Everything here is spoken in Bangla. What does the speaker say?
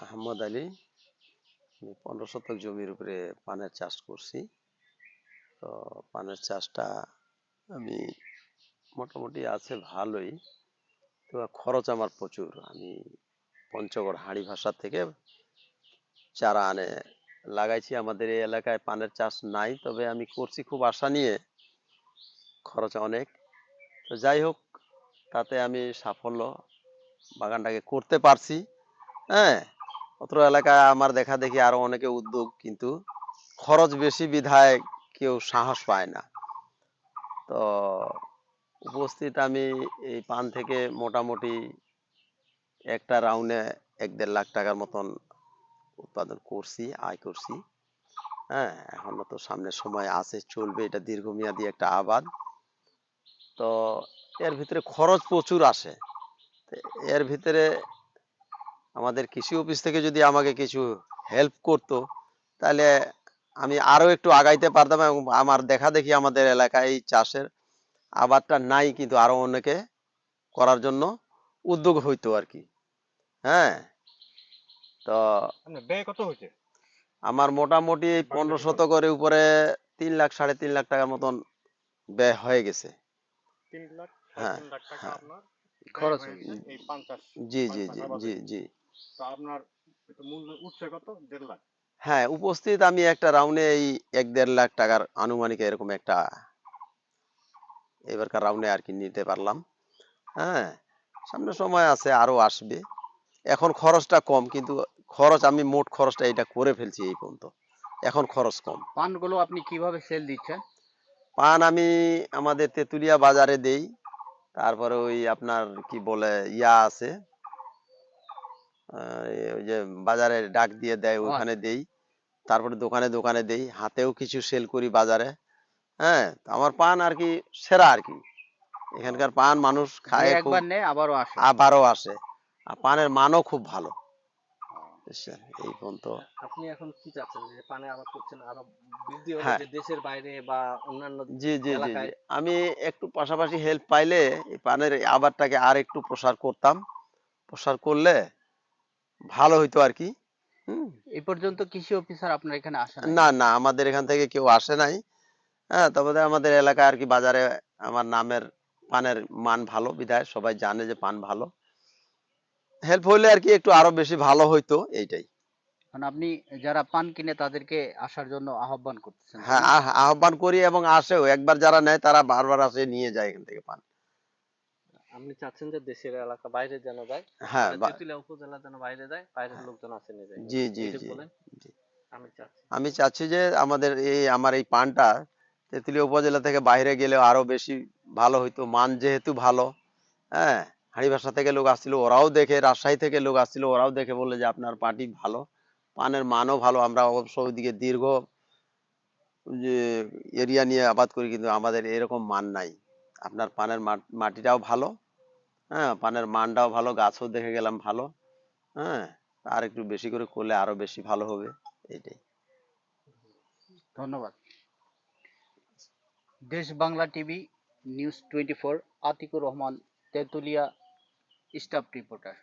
আহমদ আলী। আমি 15 শতক জমির উপরে পানের চাষ করছি। তো পানের চাষটা আমি মোটামুটি আছে ভালোই। তো খরচ আমার প্রচুর। আমি পঞ্চগড় হাঁড়িভাষা থেকে চারা আনে লাগাইছি। আমাদের এই এলাকায় পানের চাষ নাই, তবে আমি করছি খুব আশা নিয়ে। খরচ অনেক। তো যাই হোক, তাতে আমি সাফল্য বাগানটাকে করতে পারছি। হ্যাঁ, অত্র এলাকায় আমার দেখা দেখি আরো অনেকে উদ্যোগ, কিন্তু খরচ বেশি বিধায় কেউ সাহস পায় না। তো উপস্থিত আমি এই পান থেকে মোটামুটি একটা রাউন্ডে 1-1.5 লাখ টাকার মতন উৎপাদন করছি, আয় করছি। হ্যাঁ, এখনো তো সামনের সময় আছে, চলবে, এটা দীর্ঘমেয়াদী একটা আবাদ। তো এর ভিতরে খরচ প্রচুর আসে। এর ভিতরে আমাদের কৃষি অফিস থেকে যদি আমাকে কিছু হেল্প করতো, তাহলে আমি আরো একটু আগাইতে পারতাম এবং আমার দেখা দেখি আমাদের এলাকায় এই চাষের আবাদটা নাই, কিন্তু আরো অনেকে করার জন্য উদ্যোগ হইতো আর কি। হ্যাঁ, তো ব্যয় কত হয়েছে আমার মোটামুটি 15 শতকের উপরে 3 লাখ 3.5 লাখ টাকার মতন ব্যয় হয়ে গেছে। 3 লাখ সাড়ে হ্যাঁ, 3 লাখ টাকা হ্যাঁ, আপনার ব্যয় খরচ। হয়ে গেছে এই পান চাষ জি পান জি চাষ জি আবাদে। জি জি। তো আপনার মূল্য উঠছে কত? 1.5 লাখ। হ্যাঁ, উপস্থিত আমি একটা রাউন্ডে এই 1-1.5 লাখ টাকার আনুমানিক এরকম একটা এবারকার রাউন্ডে আর কি নিতে পারলাম। হ্যাঁ, সামনে সময় আছে, আরো আসবে। এখন খরচটা কম, কিন্তু খরচ আমি মোট খরচটা এটা করে ফেলছি এই পর্যন্ত। এখন খরচ কম। পানগুলো আপনি কিভাবে সেল দিচ্ছেন? পান আমি আমাদের তেঁতুলিয়া বাজারে দেই। তারপরে ওই আপনার কি বলে ইয়া আছে, ওই যে বাজারে ডাক দিয়ে দেয়, ও ওইখানে আচ্ছা। দেই। তারপরে দোকানে দোকানে দেই, হাতেও কিছু সেল করি বাজারে। হ্যাঁ, তো আমার পান আর কি সেরা আর কি। এখানকার পান মানুষ যে খায় খুব, একবার নেয় আবারও আসে। আবারও আসে। আর পানের মানও খুব ভালো। বুঝছেন? এই পর্যন্ত। আপনি এখন কি চাচ্ছেন, যে পানে আবাদ করছেন আরো বৃদ্ধি হলে, হ্যাঁ, যে দেশের বাইরে বা অন্যান্য জি জি জি জি। এলাকায়? আমি একটু পাশাপাশি হেল্প পাইলে এই পানের এই আবাদটাকে আর একটু প্রসার করতাম। প্রসার করলে ভালো হইতো আর কি। হুম। এই পর্যন্ত কৃষি অফিসার আপনার এখানে আসে নাই না নাকি? না, আমাদের এখান থেকে কেউ আসে নাই। হ্যাঁ, তবে আমাদের এলাকায় আর কি বাজারে আমার নামের পানের মান ভালো বিধায় সবাই জানে যে পান ভালো। হেল্প হইলে আর কি একটু আরো বেশি ভালো হইতো, এইটাই। মানে আপনি যারা পান কিনে তাদেরকে আসার জন্য আহ্বান করতেছেন, তাই হ্যাঁ, না? আহ্বান করি এবং আসেও। একবার যারা নেয় তারা বারবার আসে, নিয়ে যায় এখান থেকে পান। আপনি চাচ্ছেন যে দেশের এলাকা বাইরে যেন যায়, হ্যাঁ, মানে তেঁতুলিয়া উপজেলা যেন বাইরে যায়, বাইরের লোকজন আসে নিয়ে যায়, জি জি এইটুকু জি বলেন। জি। আমি চাচ্ছি। আমি চাচ্ছি যে আমাদের আমার এই পানটা তেঁতুলিয়া উপজেলা থেকে বাইরে গেলেও আরো বেশি ভালো হইতো, মান যেহেতু ভালো। হ্যাঁ, হাড়িভাষা থেকে লোক আসছিল, ওরাও দেখে, রাজশাহী থেকে লোক আসছিল, ওরাও দেখে বললে যে আপনার পাটি ভালো, পানের মানও ভালো। আমরা অবশ্য ওইদিকে দীর্ঘ যে এরিয়া নিয়ে আবাদ করি, কিন্তু আমাদের এরকম মান নাই। আপনার পানের মাটিটাও ভালো। হ্যাঁ, পানের মানটাও ভালো, গাছও দেখে গেলাম ভালো। হ্যাঁ, আর একটু বেশি করে করলে আরো বেশি ভালো হবে, এইটাই। ধন্যবাদ। Desh Bangla TV, news 24, Atikur Rahman, Tetulia, staff reporter.